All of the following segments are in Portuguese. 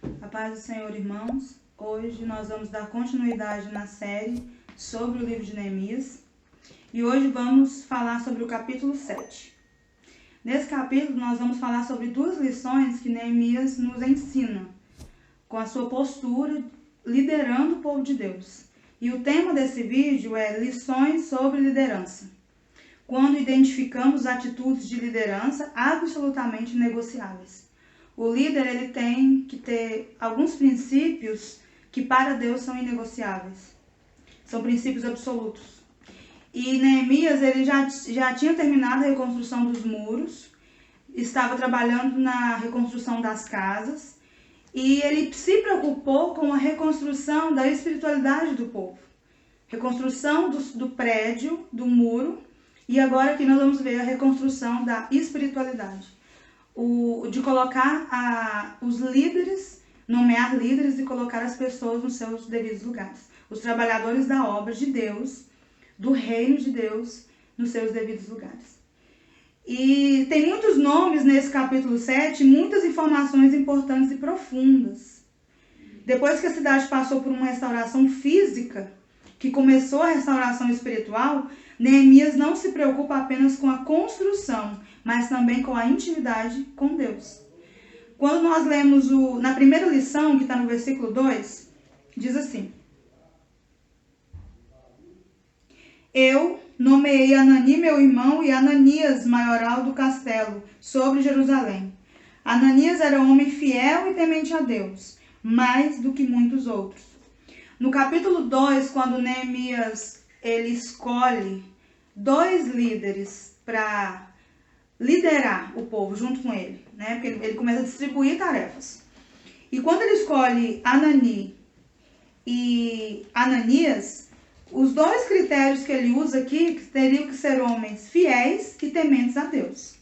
A paz do Senhor, irmãos. Hoje nós vamos dar continuidade na série sobre o livro de Neemias. E hoje vamos falar sobre o capítulo 7. Nesse capítulo nós vamos falar sobre duas lições que Neemias nos ensina, com a sua postura liderando o povo de Deus. E o tema desse vídeo é lições sobre liderança. Quando identificamos atitudes de liderança absolutamente negociáveis. O líder ele tem que ter alguns princípios que para Deus são inegociáveis. São princípios absolutos. E Neemias ele já tinha terminado a reconstrução dos muros, estava trabalhando na reconstrução das casas e ele se preocupou com a reconstrução da espiritualidade do povo. Reconstrução do prédio, do muro, e agora aqui nós vamos ver a reconstrução da espiritualidade. De colocar os líderes, nomear líderes e colocar as pessoas nos seus devidos lugares. Os trabalhadores da obra de Deus, do reino de Deus, nos seus devidos lugares. E tem muitos nomes nesse capítulo 7, muitas informações importantes e profundas. Depois que a cidade passou por uma restauração física, que começou a restauração espiritual, Neemias não se preocupa apenas com a construção, mas também com a intimidade com Deus. Quando nós lemos na primeira lição, que está no versículo 2, diz assim: Eu nomeei Anani, meu irmão, e Ananias, maioral do castelo, sobre Jerusalém. Ananias era um homem fiel e temente a Deus, mais do que muitos outros. No capítulo 2, quando Neemias ele escolhe dois líderes para liderar o povo junto com ele, né? Porque ele começa a distribuir tarefas. E quando ele escolhe Anani e Ananias, os dois critérios que ele usa aqui teriam que ser homens fiéis e tementes a Deus.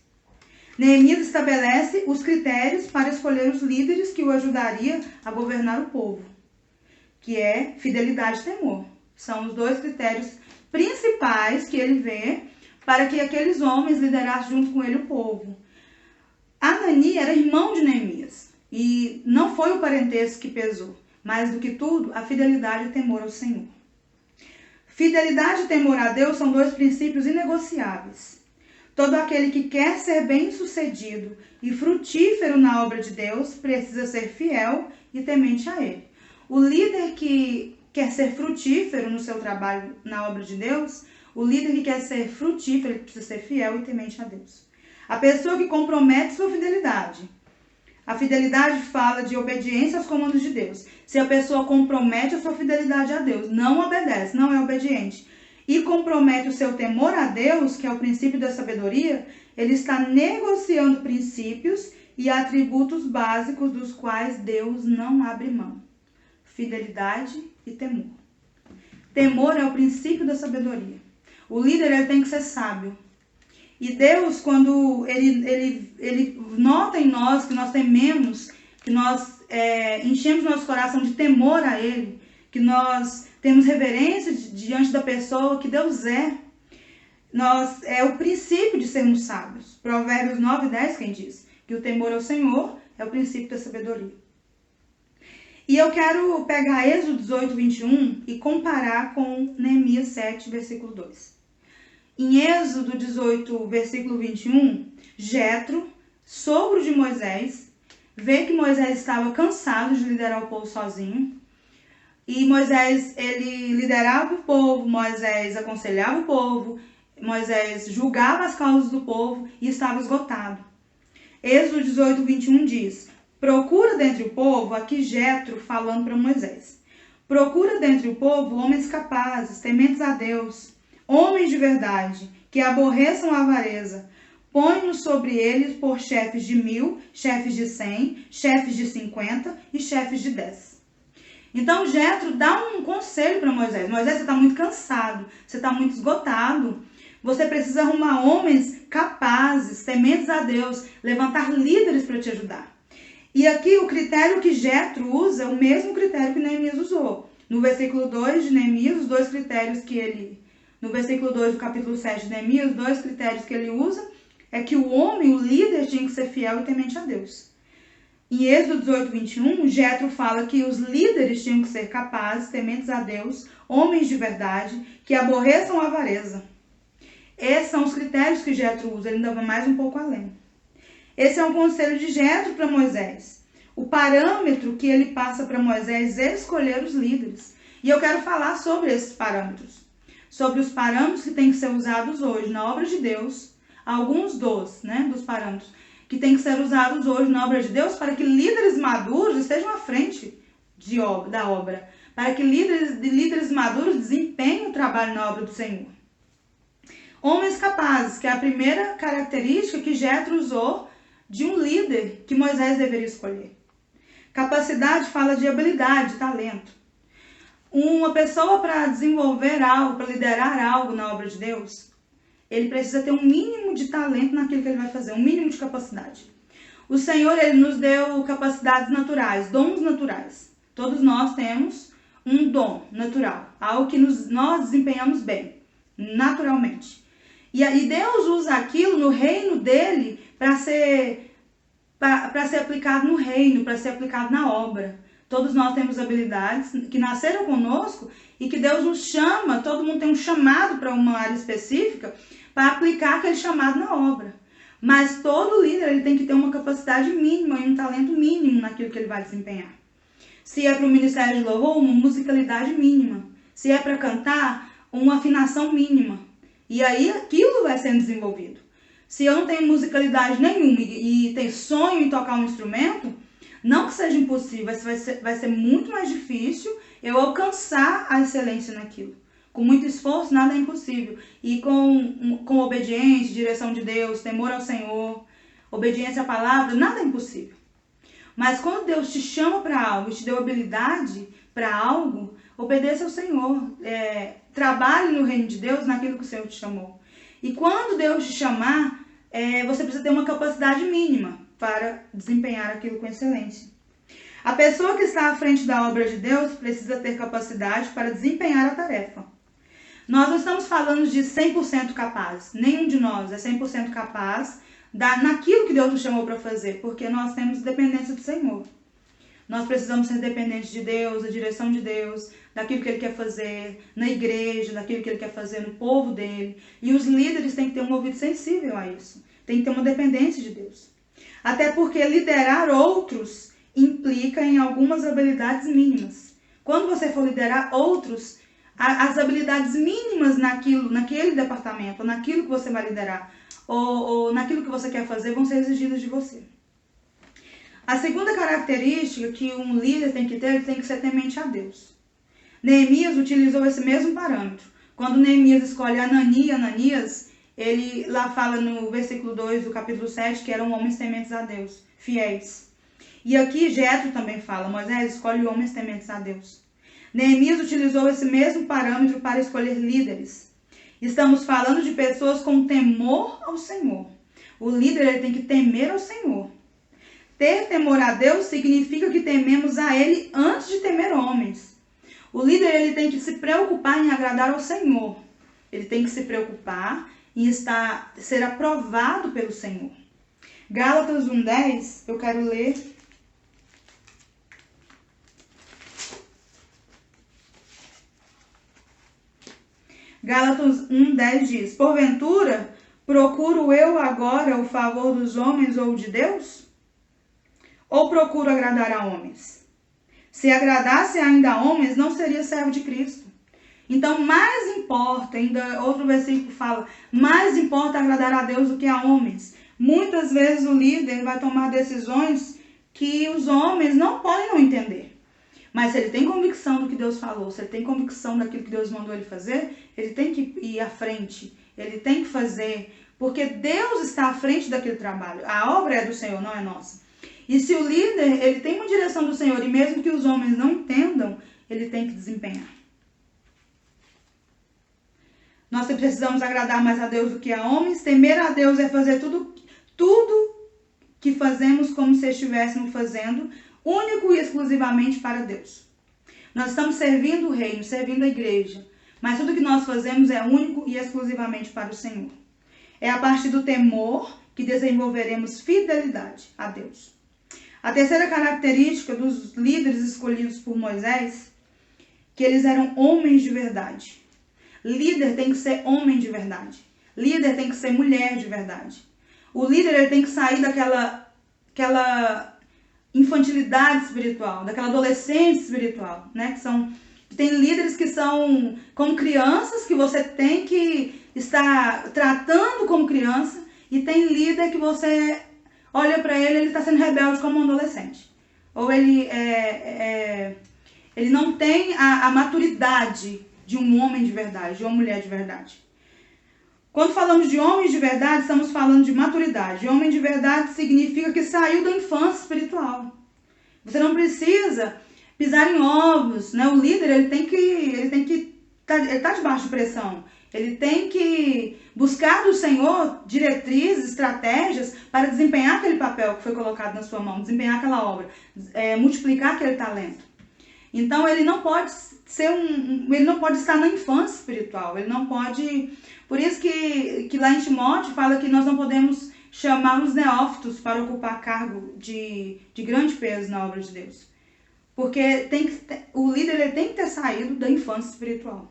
Neemias estabelece os critérios para escolher os líderes que o ajudariam a governar o povo, que é fidelidade e temor. São os dois critérios principais que ele vê para que aqueles homens liderassem junto com ele o povo. Anani era irmão de Neemias e não foi o parentesco que pesou, mais do que tudo, a fidelidade e temor ao Senhor. Fidelidade e temor a Deus são dois princípios inegociáveis. Todo aquele que quer ser bem-sucedido e frutífero na obra de Deus precisa ser fiel e temente a Ele. O líder que quer ser frutífero no seu trabalho na obra de Deus, o líder que quer ser frutífero, ele precisa ser fiel e temente a Deus. A pessoa que compromete sua fidelidade. A fidelidade fala de obediência aos comandos de Deus. Se a pessoa compromete a sua fidelidade a Deus, não obedece, não é obediente, e compromete o seu temor a Deus, que é o princípio da sabedoria, ele está negociando princípios e atributos básicos dos quais Deus não abre mão. Fidelidade e temor. Temor é o princípio da sabedoria. O líder ele tem que ser sábio. E Deus, quando ele nota em nós que nós tememos, que nós enchemos nosso coração de temor a Ele, que nós temos reverência diante da pessoa que Deus é, é o princípio de sermos sábios. Provérbios 9:10, quem diz? Que o temor ao Senhor é o princípio da sabedoria. E eu quero pegar Êxodo 18:21 e comparar com Neemias 7, versículo 2. Em Êxodo 18, versículo 21, Jetro, sogro de Moisés, vê que Moisés estava cansado de liderar o povo sozinho. E Moisés, ele liderava o povo, Moisés aconselhava o povo, Moisés julgava as causas do povo e estava esgotado. Êxodo 18:21 diz: Procura dentre o povo, aqui Jetro falando para Moisés. Procura dentre o povo homens capazes, tementes a Deus, homens de verdade, que aborreçam a avareza. Põe-nos sobre eles por chefes de 1000, chefes de 100, chefes de 50 e chefes de 10. Então Jetro dá um conselho para Moisés. Moisés, você está muito cansado, você está muito esgotado. Você precisa arrumar homens capazes, tementes a Deus, levantar líderes para te ajudar. E aqui o critério que Jetro usa é o mesmo critério que Neemias usou. No versículo 2 de Neemias, os dois critérios que ele... No versículo 2 do capítulo 7 de Neemias, os dois critérios que ele usa é que o homem, o líder, tinha que ser fiel e temente a Deus. Em Êxodo 18, 21, Jetro fala que os líderes tinham que ser capazes, tementes a Deus, homens de verdade, que aborreçam a avareza. Esses são os critérios que Jetro usa, ele ainda vai mais um pouco além. Esse é um conselho de Jetro para Moisés. O parâmetro que ele passa para Moisés é escolher os líderes. E eu quero falar sobre esses parâmetros. Sobre os parâmetros que têm que ser usados hoje na obra de Deus. Alguns dos parâmetros que têm que ser usados hoje na obra de Deus para que líderes maduros estejam à frente da obra. Para que líderes maduros desempenhem o trabalho na obra do Senhor. Homens capazes, que é a primeira característica que Jetro usou de um líder que Moisés deveria escolher. Capacidade fala de habilidade, talento. Uma pessoa para desenvolver algo, para liderar algo na obra de Deus, ele precisa ter um mínimo de talento naquilo que ele vai fazer, um mínimo de capacidade. O Senhor, ele nos deu capacidades naturais, dons naturais. Todos nós temos um dom natural, algo que nós desempenhamos bem, naturalmente. E Deus usa aquilo no reino dele para ser aplicado no reino, para ser aplicado na obra. Todos nós temos habilidades que nasceram conosco e que Deus nos chama, todo mundo tem um chamado para uma área específica para aplicar aquele chamado na obra. Mas todo líder ele tem que ter uma capacidade mínima e um talento mínimo naquilo que ele vai desempenhar. Se é para o ministério de louvor, uma musicalidade mínima. Se é para cantar, uma afinação mínima. E aí aquilo vai sendo desenvolvido. Se eu não tenho musicalidade nenhuma e tenho sonho em tocar um instrumento, não que seja impossível, vai ser muito mais difícil eu alcançar a excelência naquilo. Com muito esforço, nada é impossível. E com obediência, direção de Deus, temor ao Senhor, obediência à palavra, nada é impossível. Mas quando Deus te chama para algo e te deu habilidade para algo, obedeça ao Senhor. Trabalhe no reino de Deus naquilo que o Senhor te chamou. E quando Deus te chamar, você precisa ter uma capacidade mínima para desempenhar aquilo com excelência. A pessoa que está à frente da obra de Deus precisa ter capacidade para desempenhar a tarefa. Nós não estamos falando de 100% capaz. Nenhum de nós é 100% capaz naquilo que Deus nos chamou para fazer, porque nós temos dependência do Senhor. Nós precisamos ser dependentes de Deus, da direção de Deus, daquilo que Ele quer fazer na igreja, daquilo que Ele quer fazer no povo dele. E os líderes têm que ter um ouvido sensível a isso. Tem que ter uma dependência de Deus. Até porque liderar outros implica em algumas habilidades mínimas. Quando você for liderar outros, as habilidades mínimas naquele departamento, naquilo que você vai liderar, ou naquilo que você quer fazer, vão ser exigidas de você. A segunda característica que um líder tem que ter, ele tem que ser temente a Deus. Neemias utilizou esse mesmo parâmetro. Quando Neemias escolhe Ananias, ele lá fala no versículo 2 do capítulo 7 que eram homens tementes a Deus, fiéis. E aqui Jetro também fala, Moisés escolhe homens tementes a Deus. Neemias utilizou esse mesmo parâmetro para escolher líderes. Estamos falando de pessoas com temor ao Senhor. O líder ele tem que temer ao Senhor. Ter temor a Deus significa que tememos a Ele antes de temer homens. O líder ele tem que se preocupar em agradar ao Senhor. Ele tem que se preocupar em ser aprovado pelo Senhor. Gálatas 1:10, eu quero ler. Gálatas 1:10 diz: porventura, procuro eu agora o favor dos homens ou de Deus? Ou procuro agradar a homens? Se agradasse ainda a homens, não seria servo de Cristo. Então, mais importa, ainda outro versículo fala, mais importa agradar a Deus do que a homens. Muitas vezes o líder vai tomar decisões que os homens não podem não entender. Mas se ele tem convicção do que Deus falou, se ele tem convicção daquilo que Deus mandou ele fazer, ele tem que ir à frente, ele tem que fazer, porque Deus está à frente daquele trabalho. A obra é do Senhor, não é nossa. E se o líder ele tem uma direção do Senhor, e mesmo que os homens não entendam, ele tem que desempenhar. Nós precisamos agradar mais a Deus do que a homens. Temer a Deus é fazer tudo que fazemos como se estivéssemos fazendo, único e exclusivamente para Deus. Nós estamos servindo o reino, servindo a igreja, mas tudo que nós fazemos é único e exclusivamente para o Senhor. É a partir do temor que desenvolveremos fidelidade a Deus. A terceira característica dos líderes escolhidos por Moisés, que eles eram homens de verdade. Líder tem que ser homem de verdade. Líder tem que ser mulher de verdade. O líder ele tem que sair daquela infantilidade espiritual, daquela adolescência espiritual, né? Tem líderes que são como crianças, que você tem que estar tratando como criança, e tem líder que você olha para ele está sendo rebelde como um adolescente. Ou ele não tem a maturidade de um homem de verdade, de uma mulher de verdade. Quando falamos de homens de verdade, estamos falando de maturidade. E homem de verdade significa que saiu da infância espiritual. Você não precisa pisar em ovos, né? O líder ele tá debaixo de pressão. Ele tem que buscar do Senhor diretrizes, estratégias para desempenhar aquele papel que foi colocado na sua mão, desempenhar aquela obra, multiplicar aquele talento. Então ele não pode ele não pode estar na infância espiritual, ele não pode. Por isso que lá em Timóteo fala que nós não podemos chamar os neófitos para ocupar cargo de grande peso na obra de Deus. Porque o líder ele tem que ter saído da infância espiritual.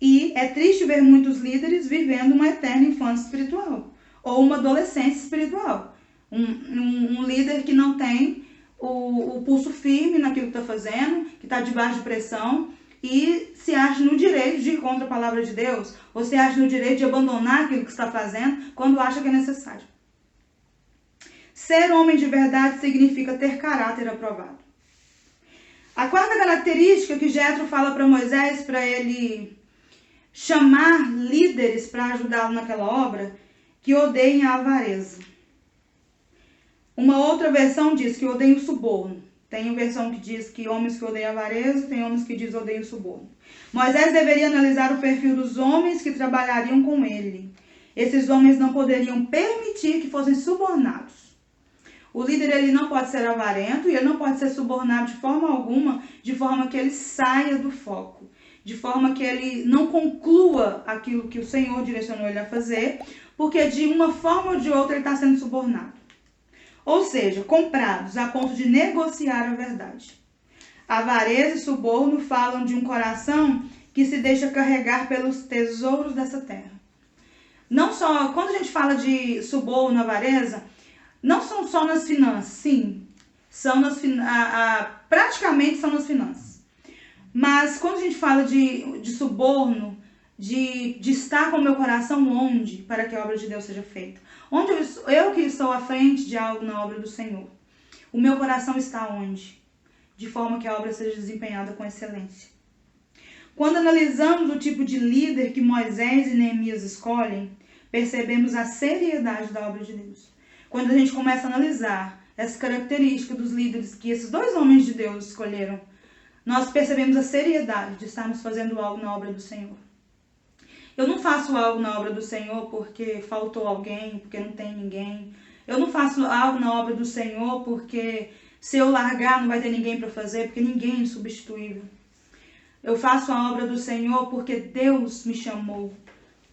E é triste ver muitos líderes vivendo uma eterna infância espiritual ou uma adolescência espiritual. Um líder que não tem o pulso firme naquilo que está fazendo, que está debaixo de pressão e se acha no direito de ir contra a palavra de Deus, ou se acha no direito de abandonar aquilo que está fazendo quando acha que é necessário. Ser homem de verdade significa ter caráter aprovado. A quarta característica que Jetro fala para Moisés, para ele chamar líderes para ajudá-lo naquela obra, que odeiem a avareza. Uma outra versão diz que odeiem o suborno. Tem uma versão que diz que homens que odeiam a avareza, tem homens que diz odeiam o suborno. Moisés deveria analisar o perfil dos homens que trabalhariam com ele. Esses homens não poderiam permitir que fossem subornados. O líder ele não pode ser avarento e ele não pode ser subornado de forma alguma, de forma que ele saia do foco, de forma que ele não conclua aquilo que o Senhor direcionou ele a fazer, porque de uma forma ou de outra ele está sendo subornado. Ou seja, comprados a ponto de negociar a verdade. Avareza e suborno falam de um coração que se deixa carregar pelos tesouros dessa terra. Não só, quando a gente fala de suborno, avareza, não são só nas finanças, sim, são praticamente são nas finanças. Mas quando a gente fala de suborno, de estar com o meu coração onde para que a obra de Deus seja feita? Onde eu que estou à frente de algo na obra do Senhor. O meu coração está onde? De forma que a obra seja desempenhada com excelência. Quando analisamos o tipo de líder que Moisés e Neemias escolhem, percebemos a seriedade da obra de Deus. Quando a gente começa a analisar essa característica dos líderes que esses dois homens de Deus escolheram, nós percebemos a seriedade de estarmos fazendo algo na obra do Senhor. Eu não faço algo na obra do Senhor porque faltou alguém, porque não tem ninguém. Eu não faço algo na obra do Senhor porque se eu largar não vai ter ninguém para fazer, porque ninguém é insubstituível. Eu faço a obra do Senhor porque Deus me chamou,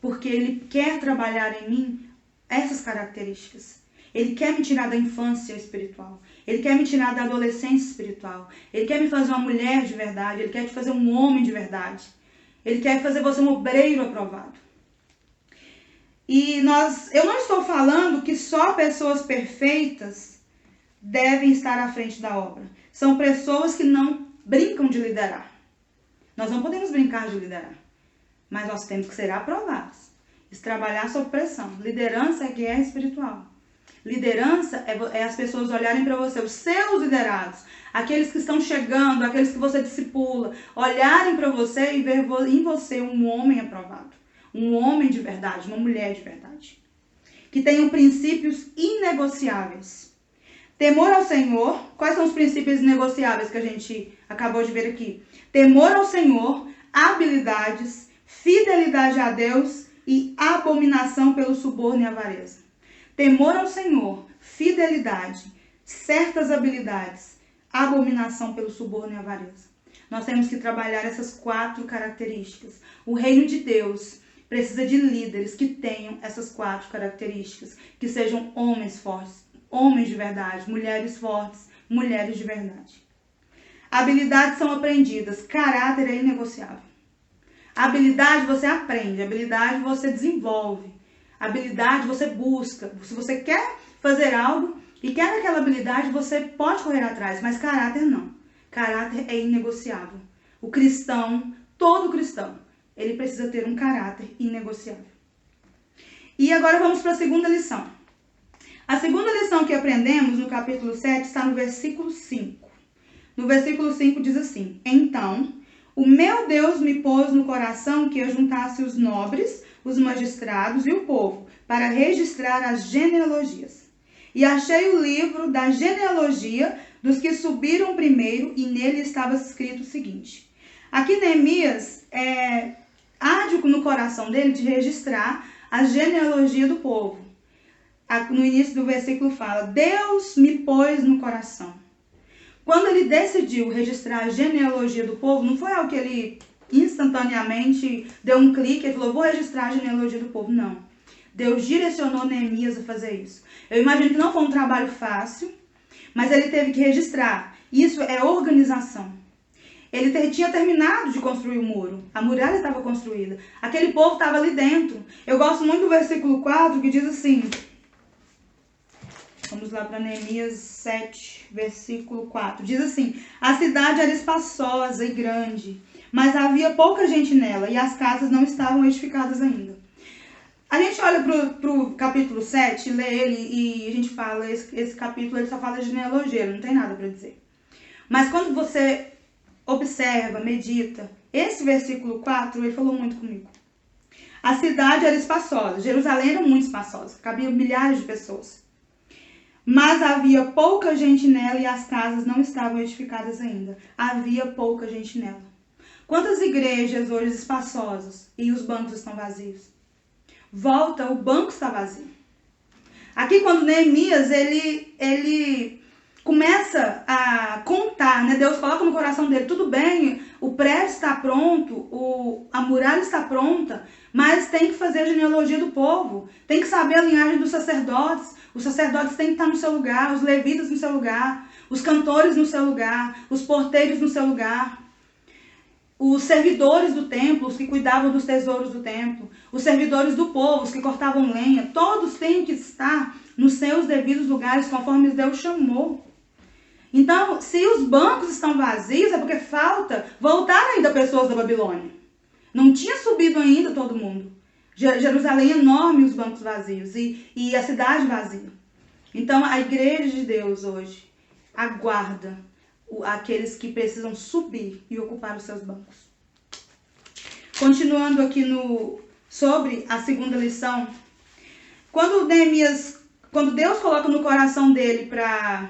porque Ele quer trabalhar em mim essas características. Ele quer me tirar da infância espiritual. Ele quer me tirar da adolescência espiritual. Ele quer me fazer uma mulher de verdade. Ele quer te fazer um homem de verdade. Ele quer fazer você um obreiro aprovado. E eu não estou falando que só pessoas perfeitas devem estar à frente da obra. São pessoas que não brincam de liderar. Nós não podemos brincar de liderar. Mas nós temos que ser aprovados. Trabalhar sob pressão. Liderança é guerra espiritual. Liderança é as pessoas olharem para você, os seus liderados, aqueles que estão chegando, aqueles que você discipula, olharem para você e ver em você um homem aprovado, um homem de verdade, uma mulher de verdade, que tenham princípios inegociáveis. Temor ao Senhor, quais são os princípios inegociáveis que a gente acabou de ver aqui? Temor ao Senhor, habilidades, fidelidade a Deus e abominação pelo suborno e avareza. Temor ao Senhor, fidelidade, certas habilidades, abominação pelo suborno e avareza. Nós temos que trabalhar essas 4 características. O reino de Deus precisa de líderes que tenham essas 4 características, que sejam homens fortes, homens de verdade, mulheres fortes, mulheres de verdade. Habilidades são aprendidas, caráter é inegociável. Habilidade você aprende, habilidade você desenvolve, habilidade você busca. Se você quer fazer algo e quer aquela habilidade, você pode correr atrás, mas caráter não. Caráter é inegociável. O cristão, todo cristão, ele precisa ter um caráter inegociável. E agora vamos para a segunda lição. A segunda lição que aprendemos no capítulo 7 está no versículo 5. No versículo 5 diz assim: Então, o meu Deus me pôs no coração que eu juntasse os nobres, os magistrados e o povo, para registrar as genealogias. E achei o livro da genealogia dos que subiram primeiro, e nele estava escrito o seguinte. Aqui Neemias arde no coração dele de registrar a genealogia do povo. No início do versículo fala, Deus me pôs no coração. Quando ele decidiu registrar a genealogia do povo, não foi algo que ele instantaneamente deu um clique e falou, vou registrar a genealogia do povo. Não. Deus direcionou Neemias a fazer isso. Eu imagino que não foi um trabalho fácil, mas ele teve que registrar. Isso é organização. Ele tinha terminado de construir o muro. A muralha estava construída. Aquele povo estava ali dentro. Eu gosto muito do versículo 4, que diz assim... Vamos lá para Neemias 7, versículo 4. Diz assim, a cidade era espaçosa e grande, mas havia pouca gente nela e as casas não estavam edificadas ainda. A gente olha para o capítulo 7, lê ele e a gente fala, esse capítulo ele só fala de genealogia, não tem nada para dizer. Mas quando você observa, medita, esse versículo 4, ele falou muito comigo. A cidade era espaçosa, Jerusalém era muito espaçosa, cabiam milhares de pessoas. Mas havia pouca gente nela e as casas não estavam edificadas ainda. Havia pouca gente nela. Quantas igrejas hoje espaçosas e os bancos estão vazios? Volta, o banco está vazio. Aqui quando Neemias, ele começa a contar, né? Deus coloca no coração dele, tudo bem, o prédio está pronto, a muralha está pronta, mas tem que fazer a genealogia do povo, tem que saber a linhagem dos sacerdotes. Os sacerdotes têm que estar no seu lugar, os levitas no seu lugar, os cantores no seu lugar, os porteiros no seu lugar, os servidores do templo, os que cuidavam dos tesouros do templo, os servidores do povo, os que cortavam lenha, todos têm que estar nos seus devidos lugares, conforme Deus chamou. Então, se os bancos estão vazios, é porque falta voltar ainda pessoas da Babilônia. Não tinha subido ainda todo mundo. Jerusalém é enorme, os bancos vazios e a cidade vazia. Então, a igreja de Deus hoje aguarda aqueles que precisam subir e ocupar os seus bancos. Continuando aqui sobre a segunda lição, quando Deus coloca no coração dele para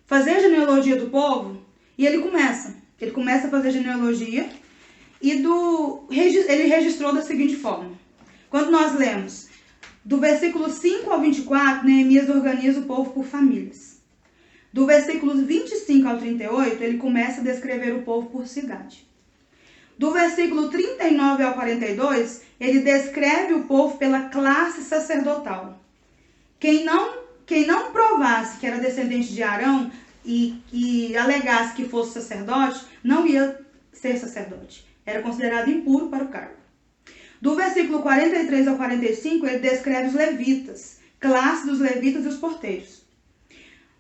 fazer a genealogia do povo, e ele começa a fazer a genealogia, e ele registrou da seguinte forma. Quando nós lemos do versículo 5 ao 24, Neemias organiza o povo por famílias. Do versículo 25 ao 38, ele começa a descrever o povo por cidade. Do versículo 39 ao 42, ele descreve o povo pela classe sacerdotal. Quem não provasse que era descendente de Arão e alegasse que fosse sacerdote, não ia ser sacerdote. Era considerado impuro para o cargo. Do versículo 43 ao 45, ele descreve os levitas, classe dos levitas e os porteiros.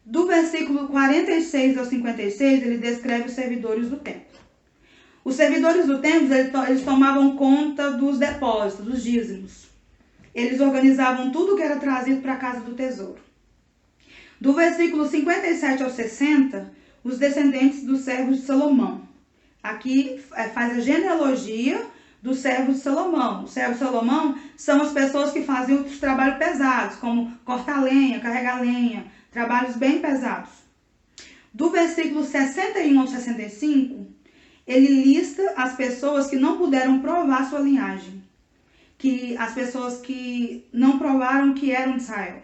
Do versículo 46 ao 56, ele descreve os servidores do templo. Os servidores do templo, eles tomavam conta dos depósitos, dos dízimos. Eles organizavam tudo que era trazido para a casa do tesouro. Do versículo 57 ao 60, os descendentes dos servos de Salomão. Aqui faz a genealogia dos servos de Salomão. Os servos de Salomão são as pessoas que faziam os trabalhos pesados, como cortar lenha, carregar lenha, trabalhos bem pesados. Do versículo 61 ao 65, ele lista as pessoas que não puderam provar sua linhagem, as pessoas que não provaram que eram de Israel,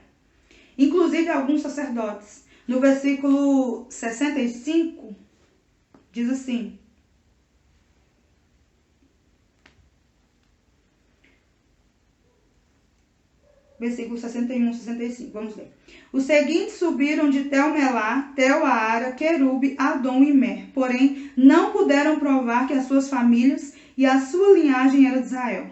inclusive alguns sacerdotes. No versículo 65, diz assim: versículos 61 e 65. Vamos ler. Os seguintes subiram de Tel-Melá, Tel-Aara, Querube, Adom e Mer, porém não puderam provar que as suas famílias e a sua linhagem era de Israel.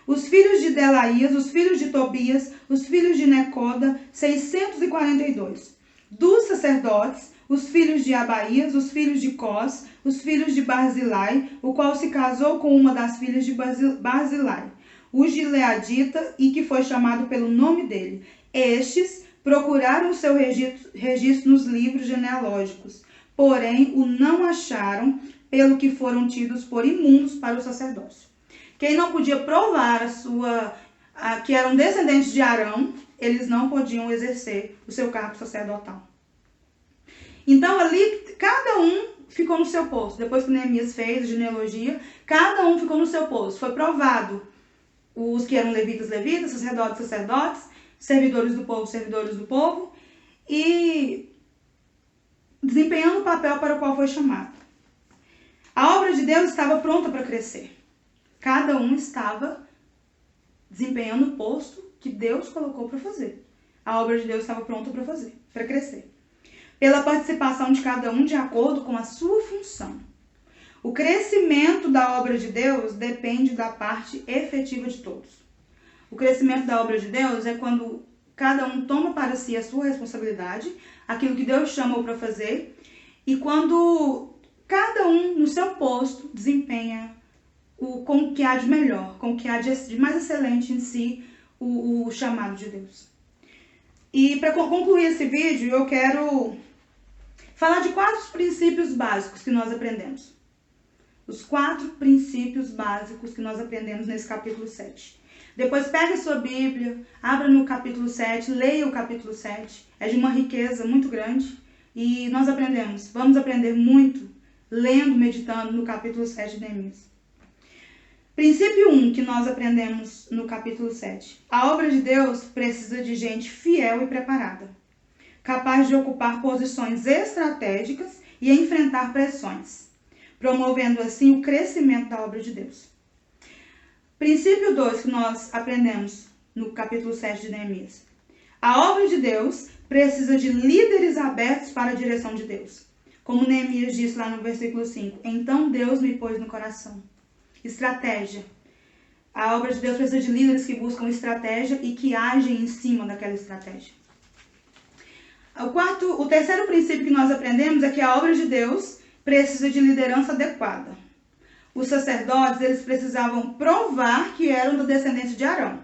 Os filhos de Delaías, os filhos de Tobias, os filhos de Necoda, 642. Dos sacerdotes, os filhos de Abaías, os filhos de Cós, os filhos de Barzilai, o qual se casou com uma das filhas de Barzilai, o gileadita, e que foi chamado pelo nome dele. Estes procuraram o seu registro nos livros genealógicos, porém o não acharam, pelo que foram tidos por imundos para o sacerdócio. Quem não podia provar que eram descendentes de Arão, eles não podiam exercer o seu cargo sacerdotal. Então ali, cada um ficou no seu posto. Depois que Neemias fez a genealogia, cada um ficou no seu posto. Foi provado os que eram levitas, sacerdotes, servidores do povo, e desempenhando o papel para o qual foi chamado. A obra de Deus estava pronta para crescer. Cada um estava desempenhando o posto que Deus colocou para fazer. A obra de Deus estava pronta para fazer, para crescer. Pela participação de cada um de acordo com a sua função. O crescimento da obra de Deus depende da parte efetiva de todos. O crescimento da obra de Deus é quando cada um toma para si a sua responsabilidade, aquilo que Deus chamou para fazer, e quando cada um no seu posto desempenha com o que há de melhor, com o que há de mais excelente em si, o chamado de Deus. E para concluir esse vídeo, eu quero falar de 4 princípios básicos que nós aprendemos. Os 4 princípios básicos que nós aprendemos nesse capítulo 7. Depois pegue a sua Bíblia, abra no capítulo 7, leia o capítulo 7. É de uma riqueza muito grande e vamos aprender muito lendo, meditando no capítulo 7 de Neemias. Princípio 1 que nós aprendemos no capítulo 7. A obra de Deus precisa de gente fiel e preparada, capaz de ocupar posições estratégicas e enfrentar pressões, promovendo assim o crescimento da obra de Deus. Princípio 2 que nós aprendemos no capítulo 7 de Neemias. A obra de Deus precisa de líderes abertos para a direção de Deus. Como Neemias disse lá no versículo 5, então Deus me pôs no coração. Estratégia. A obra de Deus precisa de líderes que buscam estratégia e que agem em cima daquela estratégia. O terceiro princípio que nós aprendemos é que a obra de Deus precisa de liderança adequada. Os sacerdotes, eles precisavam provar que eram da descendência de Arão.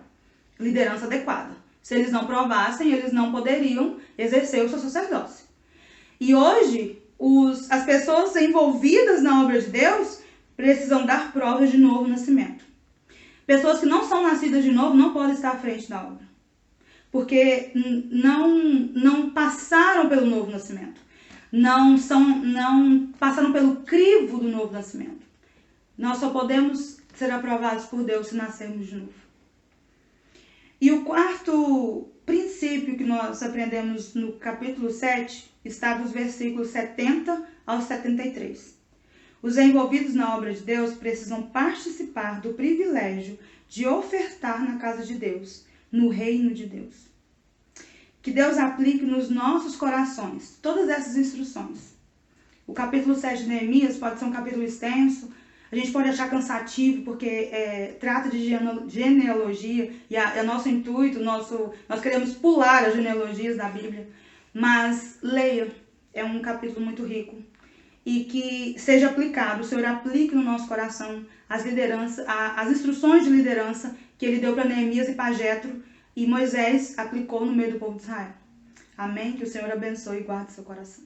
Liderança adequada. Se eles não provassem, eles não poderiam exercer o seu sacerdócio. E hoje, as pessoas envolvidas na obra de Deus precisam dar provas de novo nascimento. Pessoas que não são nascidas de novo não podem estar à frente da obra. Porque não passaram pelo novo nascimento. Não passaram pelo crivo do novo nascimento. Nós só podemos ser aprovados por Deus se nascermos de novo. E o quarto princípio que nós aprendemos no capítulo 7 está dos versículos 70 ao 73. Os envolvidos na obra de Deus precisam participar do privilégio de ofertar na casa de Deus, no reino de Deus. Que Deus aplique nos nossos corações todas essas instruções. O capítulo 7 de Neemias pode ser um capítulo extenso, a gente pode achar cansativo, porque trata de genealogia, e é nosso intuito, nós queremos pular as genealogias da Bíblia, mas leia, é um capítulo muito rico. E que seja aplicado, o Senhor aplique no nosso coração as instruções de liderança que ele deu para Neemias e para Jetro, e Moisés aplicou no meio do povo de Israel. Amém? Que o Senhor abençoe e guarde seu coração.